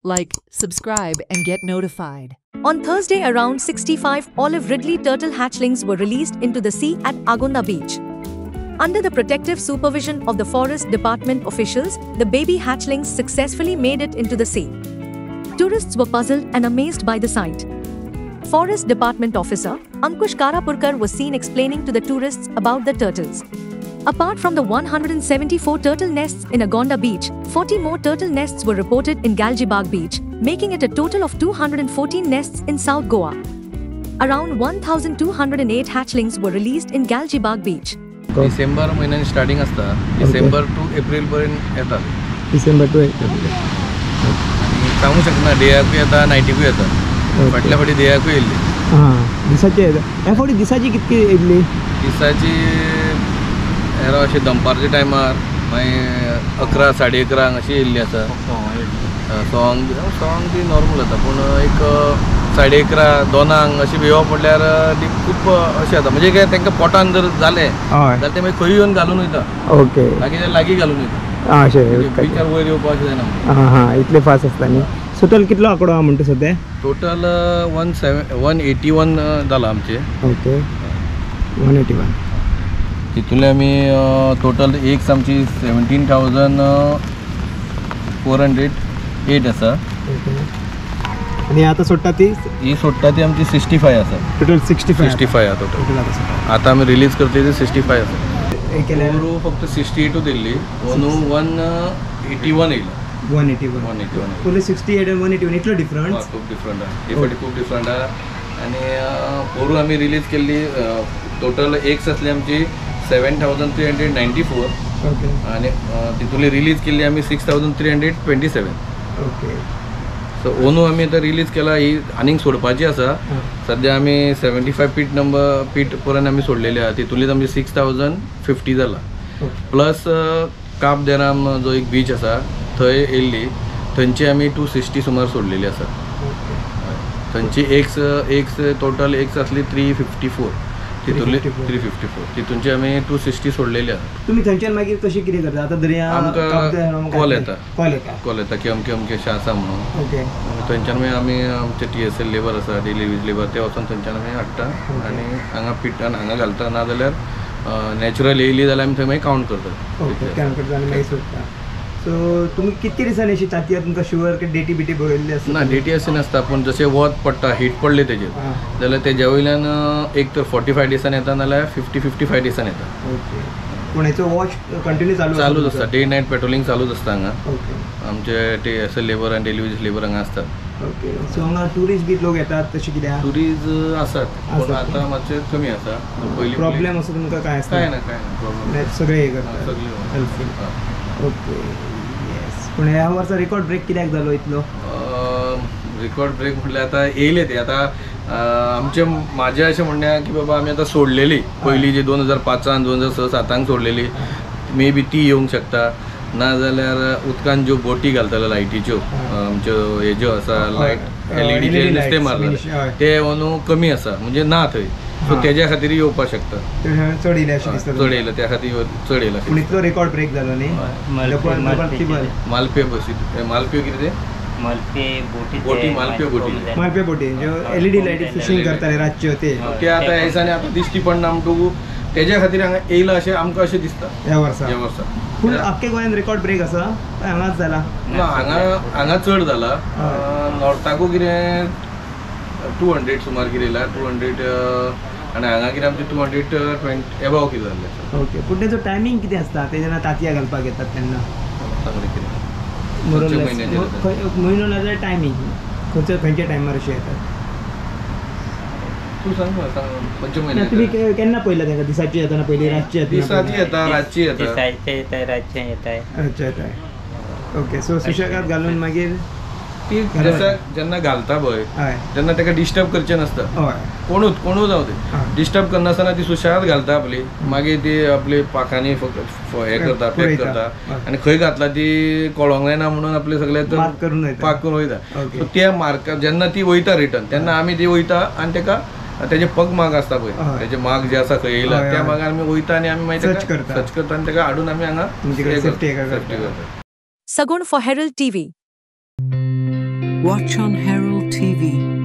like, subscribe, and get notified. On Thursday, around 65 olive ridley turtle hatchlings were released into the sea at Agonda Beach. Under the protective supervision of the Forest Department officials, the baby hatchlings successfully made it into the sea. Tourists were puzzled and amazed by the sight. Forest Department officer Ankush Karapurkar was seen explaining to the tourists about the turtles. Apart from the 174 turtle nests in Agonda Beach, 40 more turtle nests were reported in Galgibag Beach, making it a total of 214 nests in South Goa. Around 1,208 hatchlings were released in Galgibag Beach. December महिन्याने starting असता. December to April पर्यंत येतात. December to April आणि सांगू शकना डेयाकूय येता नायटीकूय येता. फाटल्या फाटी डेयाकूय येयल्ली. हां दिसाची येता. ह्या फावटी दिसाची कितकी येयल्ली? दिसाची हेर अशें दनपारच्या टायमार मागीर 11 11:30 अशी येयल्ली आसा. सॉंग ती नॉर्मल जाता पूण एक 11:30 2 अशी येवप म्हटल्यार ती खूब अशें जाता. म्हणजे काय तांकां पोटान जर जालें जाल्यार ते मागीर खंय येवन घालून वयता. ओके लागीं घालून वयता. अशें बिचार वयर येवपाक अशें जायना. हां इतले फास्ट आसता न्ही. टोटल कितलो आंकडो आहा म्हणटा सद्या? टोटल 181 जाला आमचे. ओके 181. तितूंतले आमी टोटल एक आमची 17,408 आसा. आणि आता सोडटा ती ही सोडटा ती आमची 65 आसा. टोटल 65 आहा टोटल. आता आमी रिलीज करतली ती 65 आसा. केल्यार फक्त 68 दिल्ली. 181 येयला. 181 फुल 68 आणि 181 इतलो डिफरन्स. खूब डिफरंट आहा. ही फाटी खूब डिफरंट आहा. आनी पोरू आमी रिलीज केल्ली टोटल एक्स आसली आमची 7,394. ओके आनी तितूंतली रिलीज केल्ली आमी 6,327. ओके सो ओनू आमी आतां रिलीज केला. ही आनीक सोडपाची आसा. सद्या आमी 75 फीट पर्यंत आमी सोडलेली आहा. तितूंतलीच आमची 6,050 जाला. प्लस काब देराम जो एक बीच आसा थंय येयल्ली. थंयची आमी 260 सुमार सोडलेली आसा. थंयची एक्स टोटल एक्स आसली 354. तितूंतली 354 तितूंची आमी 260 सोडलेली आहा. तुमी थंयच्यान मागीर कशें कितें करता? आतां दर्या आमकां कॉल येता की अमकें अशें आसा म्हणून. ओके थंयच्यान मागीर आमी आमचे TSL लेबर आसा डेली वीज लेबर ते वचून थंयच्यान आमी हाडटा आनी हांगा पिटान हांगा घालता. नाजाल्यार नॅचरल येयली जाल्यार आमी थंय मागीर कावंट करता. ओके कावंट करता आनी मागीर सोडटा. सो तुमी कितके दिसांनी अशी तांतयां तुमकां शुवर की डेटी बिटी बरयल्ली आसता? ना डेटी अशें नासता पूण जशें वत पडटा हीट पडले तेजेर जाल्यार तेज्या वयल्यान एक तर 45 दिसान येता नाल्यार 55 दिसान येता. ओके पूण हेचो वॉच कंटिन्यू चालूच आसता. डे नायट पेट्रोलिंग चालूच आसता हांगा. ओके आमचे TSL लेबर आनी डेली वीज लेबर हांगा आसतात. ओके सो हांगा टुरिस्ट बी लोक येतात तशें कित्याक? टुरिस्ट आसात पूण आतां मातशें कमी आसा. पयलीं प्रॉब्लेम असो तुमकां काय आसता? काय ना प्रॉब्लेम सगळे हे करतात सगळी हेल्पफूल. ओके येस पूण ह्या वर्सा रेकॉर्ड ब्रेक कित्याक जालो इतलो? रेकॉर्ड ब्रेक म्हटल्यार आतां येयले ते आतां आमचे म्हाजें अशें म्हणणें की बाबा आमी आतां सोडलेली पयलीं जी 2005 2006-07 सोडलेली मे बी ती येवंक शकता. नाजाल्यार उदकान ज्यो बोटी घालताले लायटीच्यो आमच्यो हेज्यो आसा लायट LED जे नुस्तें मारता ते अंदू कमी आसा म्हणजे ना थंय. सो तेज्या खातीर येवपाक शकता. चड येयले अशें दिसता. चड येयला त्या खातीर चड येयला. पूण इतलो रेकॉर्ड ब्रेक जालो न्ही. मालपे बसी मालप्यो कितें ते मालप्यो बोटी ज्यो LED लायटी फिशींग करताले रातच्यो ते आतां ह्या दिसांनी आतां दिश्टी पडना म्हणटकू तेज्या खातीर हांगा येयला अशें आमकां अशें दिसता ह्या वर्सा. पूण आख्खे गोंयान रेकॉर्ड ब्रेक आसा हांगाच जाला? ना हांगा चड जाला. नॉर्थाकू कितें 200 सुमार कितें येयला 200 आनी हांगा कितें आमचे 220 एबाव कितें जाल्ले. ओके पूण तेजो टायमींग कितें आसता? ते जेन्ना तांतयां घालपाक येतात तेन्ना म्हयनो नाजाल्यार टायमींग खंयच्या टायमार अशें येतात? तूं सांग खंयच्या म्हयन्याक तुमी केन्ना पयला तांकां? दिसाची येता ना पयलीं रातची येता? दिसाची येता रातची येता. रातचें येता. ओके सो सुशेगाद घालून मागीर ती जेन्ना घालता पळय तेन्ना ताका डिस्टर्ब करचें नासता. कोणूच जावं ते डिस्टर्ब करनासतना ती सुशेगाद घालता आपली. मागीर ती आपली पाखांनी फक्त हे करता पॅक करता आनी खंय घातला ती कळोंक जायना म्हणून आपले सगळे पाक करून वयता. सो त्या मार्का जेन्ना ती वयता रिटर्न तेन्ना आमी ती वयता आनी ताका तेजे पग माग आसता पळय तेजे माग जे आसा खंय येयला त्या मागार आमी वयता आनी आमी मागीर सर्च करता आनी ताका हाडून आमी हांगा Sagun for Herald TV. Watch on Herald TV.